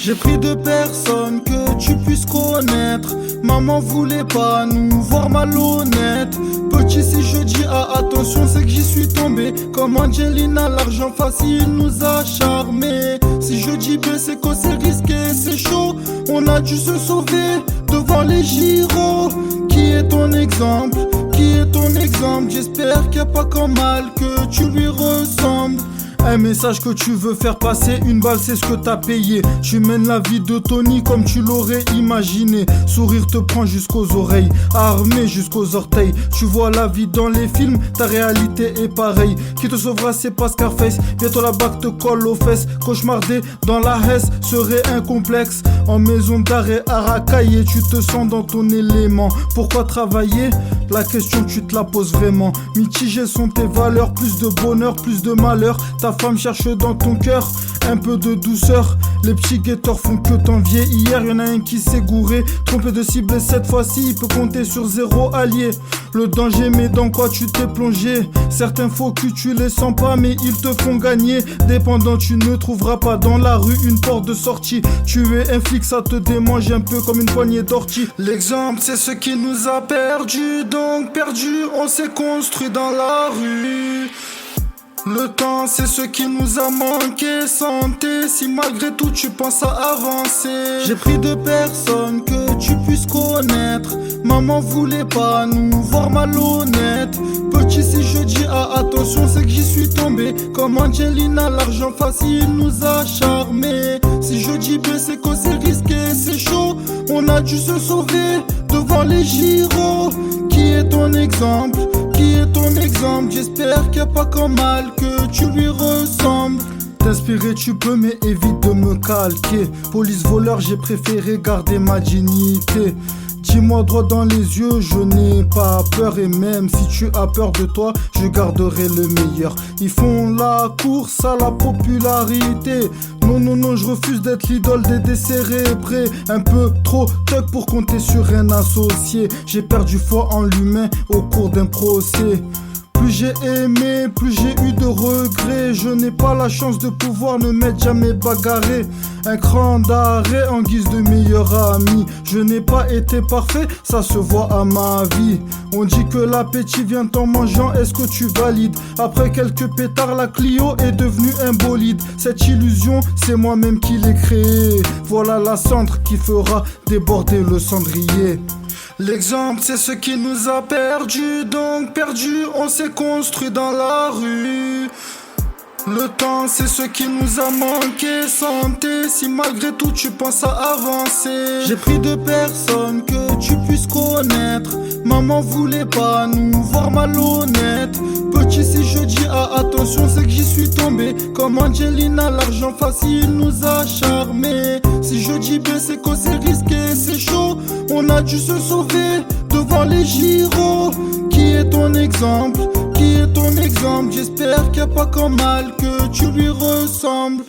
J'ai pris deux personnes que tu puisses connaître. Maman voulait pas nous voir malhonnêtes. Petit, si je dis attention, c'est que j'y suis tombé. Comme Angelina, l'argent facile nous a charmés. Si je dis B, c'est que c'est risqué, c'est chaud. On a dû se sauver devant les gyros. Qui est ton exemple? Qui est ton exemple? J'espère qu'il n'y a pas qu'en mal que tu lui ressembles. Un message que tu veux faire passer, une balle c'est ce que t'as payé. Tu mènes la vie de Tony comme tu l'aurais imaginé. Sourire te prend jusqu'aux oreilles, armé jusqu'aux orteils. Tu vois la vie dans les films, ta réalité est pareille. Qui te sauvera c'est pas Scarface, bientôt la bague te colle aux fesses. Cauchemarder dans la Hesse serait un complexe. En maison d'arrêt à racailler, tu te sens dans ton élément. Pourquoi travailler? La question tu te la poses vraiment. Mitigées sont tes valeurs, plus de bonheur, plus de malheur. Ta femme cherche dans ton cœur un peu de douceur. Les petits guetteurs font que t'envier. Hier y'en a un qui s'est gouré, trompé de cible et cette fois-ci il peut compter sur zéro allié. Le danger, mais dans quoi tu t'es plongé? Certains faux culs tu les sens pas mais ils te font gagner. Dépendant tu ne trouveras pas dans la rue une porte de sortie. Tu es un flic, ça te démange un peu comme une poignée d'ortie. L'exemple c'est ce qui nous a perdu, donc perdu on s'est construit dans la rue. Le temps c'est ce qui nous a manqué. Santé, si malgré tout tu penses à avancer. J'ai pris deux personnes que tu puisses connaître. Maman voulait pas nous voir malhonnêtes. Petit, si je dis attention, c'est que j'y suis tombé. Comme Angelina, l'argent facile nous a charmés. Si je dis B, c'est que c'est risqué, c'est chaud. On a dû se sauver devant les gyros. Qui est ton exemple? Qui est ton exemple? J'espère qu'il n'y a pas qu'en mal que tu lui ressembles. T'inspirer tu peux mais évite de me calquer. Police voleur, j'ai préféré garder ma dignité. Dis-moi droit dans les yeux, je n'ai pas peur. Et même si tu as peur de toi, je garderai le meilleur. Ils font la course à la popularité. Non, non, non, je refuse d'être l'idole des décérébrés. Un peu trop tuck pour compter sur un associé. J'ai perdu foi en l'humain au cours d'un procès. Plus j'ai aimé, plus j'ai eu de regrets. Je n'ai pas la chance de pouvoir ne m'être jamais bagarré. Un cran d'arrêt en guise de meilleur ami. Je n'ai pas été parfait, ça se voit à ma vie. On dit que l'appétit vient en mangeant, est-ce que tu valides? Après quelques pétards, la Clio est devenue un bolide. Cette illusion, c'est moi-même qui l'ai créée. Voilà la cendre qui fera déborder le cendrier. L'exemple c'est ce qui nous a perdu, donc perdu on s'est construit dans la rue. Le temps c'est ce qui nous a manqué. Santé, si malgré tout tu penses à avancer. J'ai pris deux personnes que tu puisses connaître. Maman voulait pas nous voir malhonnêtes. Petit, si je dis attention, c'est que j'y suis tombé. Comme Angelina, l'argent facile nous a charmés. Si je dis B, c'est que c'est risqué, c'est chaud. On a dû se sauver devant les gyros. Qui est ton exemple? Qui est ton exemple? J'espère qu'il n'y a pas qu'en mal que tu lui ressembles.